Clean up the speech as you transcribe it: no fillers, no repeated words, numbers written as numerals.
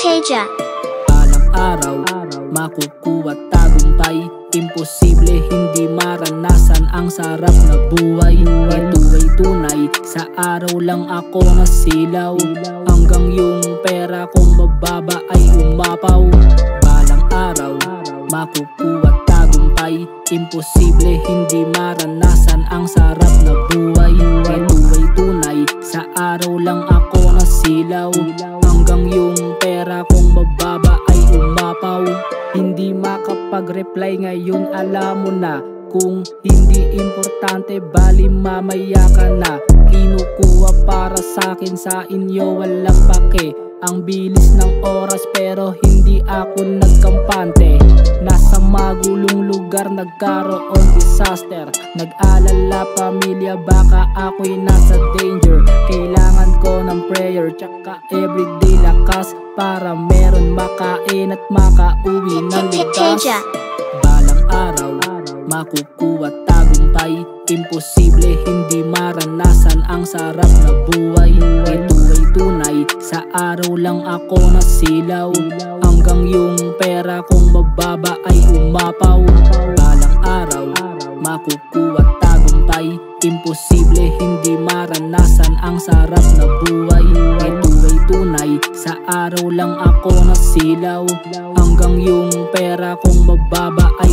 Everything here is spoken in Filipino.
Teja. Balang araw, makukuha tagumpay. Imposible hindi maranasan ang sarap na buhay. Ito ay tunay, sa araw lang ako nasilaw. Hanggang yung pera kong mababa ay umapaw. Balang araw, makukuha tagumpay. Imposible hindi maranasan ang sarap na buhay. Ito ay tunay, sa araw lang ako nasilaw. Hanggang yung pera kong mababa ay umapaw. Hindi makapag-reply ngayon, alam mo na. Kung hindi importante, bali mamaya ka na. Kinukuha para sa'kin, sa inyo walang pake. Ang bilis ng oras pero hindi ako nagkampante. Nasa magulong lugar nagkaroon disaster. Nag-alala pamilya, baka ako'y nasa danger. Kailangan ko ng prayer tsaka everyday lakas, para meron makain at makauwi ng ligtas. Balang araw, makukuha tagumpay. Imposible hindi maranasan ang sarap na buhay. Ito ay tunay, sa araw lang ako nasilaw. Hanggang yung pera kong mababa ay umapaw. Balang araw, makukuha tagumpay. Imposible hindi maranasan ang sarap na buhay. Ito ay tunay, sa araw lang ako nasilaw. Hanggang yung pera kong mababa ay